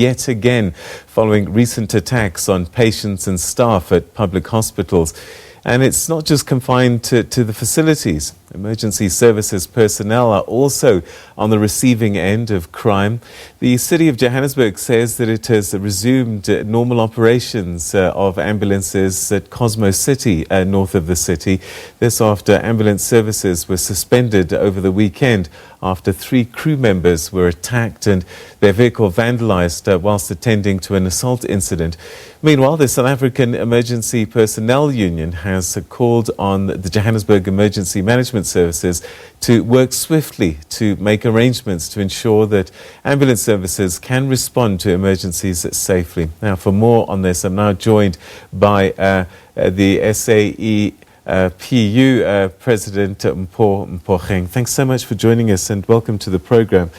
Yet again, following recent attacks on patients and staff at public hospitals. And it's not just confined to the facilities. Emergency services personnel are also on the receiving end of crime. The City of Johannesburg says that it has resumed normal operations of ambulances at Cosmo City, north of the city. This after ambulance services were suspended over the weekend after 3 crew members were attacked and their vehicle vandalized whilst attending to an assault incident. Meanwhile, the South African Emergency Personnel Union has called on the Johannesburg Emergency Management Services to work swiftly to make arrangements to ensure that ambulance services can respond to emergencies safely. Now, for more on this, I'm now joined by the SABC President MPHO MPOGENG. Thanks so much for joining us and welcome to the program.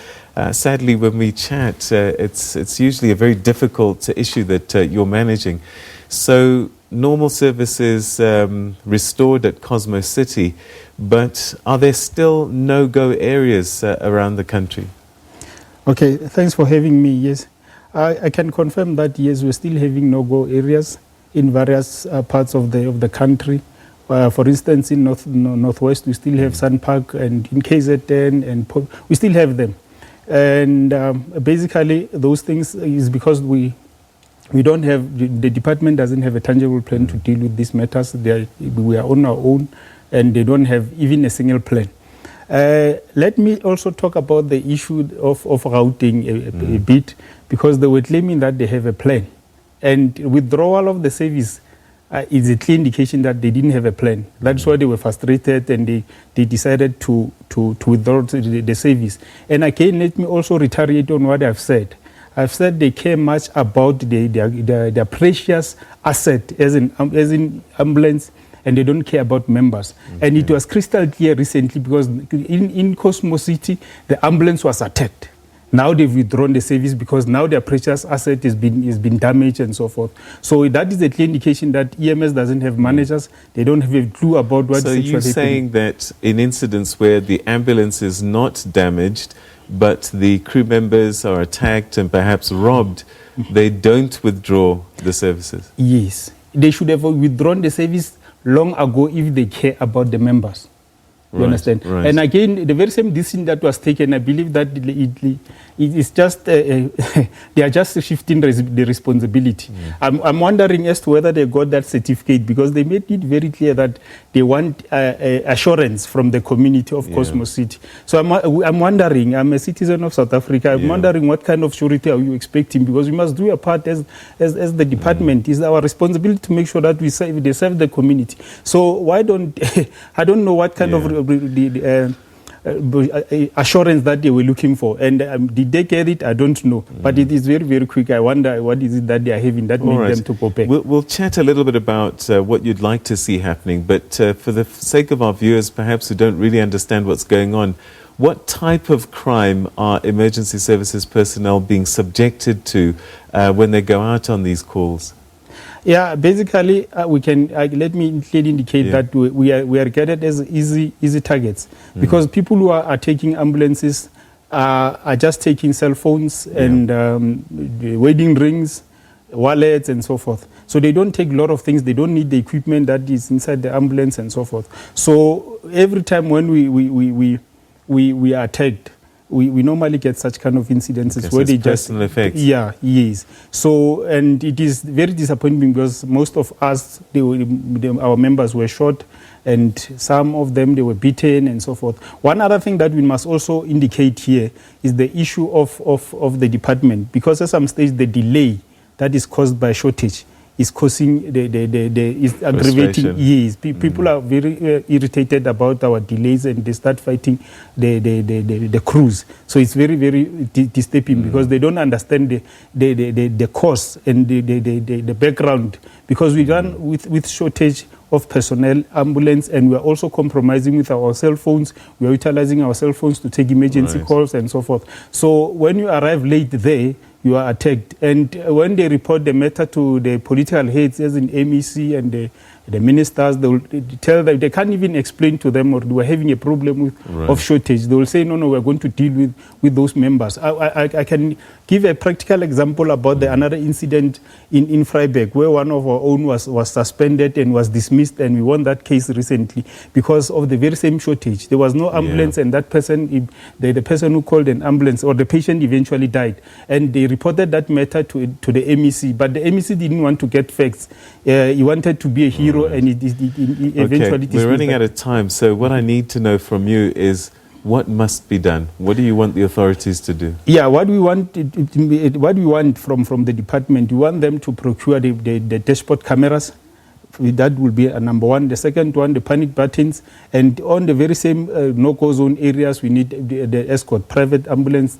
Sadly, when we chat, it's usually a very difficult issue that you're managing. So normal services restored at Cosmo City, but are there still no-go areas around the country? Okay, thanks for having me. Yes, I can confirm that yes, we're still having no-go areas in various parts of the country. For instance, in Northwest, we still have Sun Park, and in KZN, and we still have them. And basically, those things is because we don't have, the department doesn't have a tangible plan to deal with these matters. We are on our own, and they don't have even a single plan. Let me also talk about the issue of routing a bit, because they were claiming that they have a plan. And withdrawal of the service is a clear indication that they didn't have a plan. That's why they were frustrated and they decided to withdraw the service. And again, let me also reiterate on what I've said. I've said they care much about their precious asset as in ambulance, and they don't care about members. Okay. And it was crystal clear recently because in Cosmo City, the ambulance was attacked. Now they've withdrawn the service because now their precious asset has been damaged and so forth. So that is a clear indication that EMS doesn't have managers. They don't have a clue about what is actually happening. So you're saying that in incidents where the ambulance is not damaged, but the crew members are attacked and perhaps robbed, they don't withdraw the services? Yes. They should have withdrawn the service long ago if they care about the members. You understand? Right. And again, the very same decision that was taken, I believe that it is just, they are just shifting the responsibility. I'm wondering as to whether they got that certificate, because they made it very clear that they want assurance from the community of Cosmo City. So I'm wondering, I'm a citizen of South Africa, I'm wondering what kind of surety are you expecting, because we must do a part as the department. It's our responsibility to make sure that they serve the community. So why don't, I don't know what kind of assurance that they were looking for, and did they get it? I don't know, but it is very, very quick. I wonder what is it that they are having that made them to go back. We'll chat a little bit about what you'd like to see happening, but for the sake of our viewers, perhaps who don't really understand what's going on, what type of crime are emergency services personnel being subjected to when they go out on these calls? Yeah, basically, we can let me clearly indicate that we are regarded as easy targets, because people who are taking ambulances are just taking cell phones and wedding rings, wallets, and so forth. So they don't take a lot of things. They don't need the equipment that is inside the ambulance and so forth. So every time when we are attacked, we normally get such kind of incidences where they just effects. Yes. So, and it is very disappointing because most of us, our members were shot, and some of them they were beaten and so forth. One other thing that we must also indicate here is the issue of the department, because at some stage the delay that is caused by shortage is causing is aggravating. Yes, people are very irritated about our delays, and they start fighting the crews. So it's very, very disturbing because they don't understand the cause and the background, because we run with shortage of personnel, ambulance, and we are also compromising with our cell phones. We are utilizing our cell phones to take emergency calls and so forth. So when you arrive late there, you are attacked. And when they report the matter to the political heads, as in MEC and the ministers, they will tell them, they can't even explain to them, or they were having a problem with, of shortage. They will say, no, we're going to deal with those members. I can give a practical example about another incident in Vryburg, where one of our own was suspended and was dismissed, and we won that case recently because of the very same shortage. There was no ambulance, and that person, the person who called an ambulance, or the patient eventually died, and they reported that matter to the MEC, but the MEC didn't want to get facts. He wanted to be a hero, and he eventually dismissed. We're running out of time, so what I need to know from you is what must be done. What do you want the authorities to do? Yeah, what we want from the department, we want them to procure the dashboard cameras. That will be number one. The second one, the panic buttons. And on the very same no-go zone areas, we need the escort, private ambulance,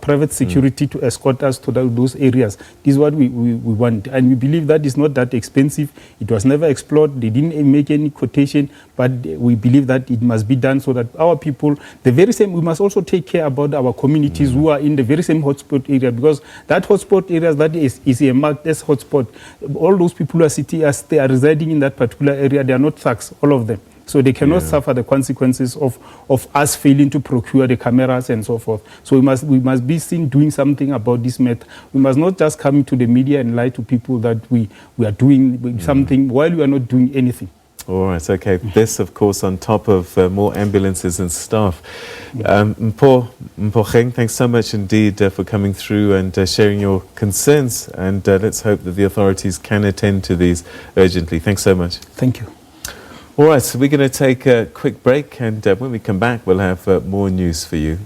private security to escort us to those areas. This is what we want. And we believe that is not that expensive. It was never explored. They didn't make any quotation, but we believe that it must be done so that our people, the very same, we must also take care about our communities who are in the very same hotspot area, because that hotspot area that is a marked as hotspot. All those people who are residing in that particular area, they are not thugs, all of them. So they cannot suffer the consequences of us failing to procure the cameras and so forth. So we must be seen doing something about this matter. We must not just come to the media and lie to people that we are doing something while we are not doing anything. All right, okay. This, of course, on top of more ambulances and staff. MPOGEng, thanks so much indeed for coming through and sharing your concerns. And let's hope that the authorities can attend to these urgently. Thanks so much. Thank you. All right, so we're going to take a quick break. And when we come back, we'll have more news for you.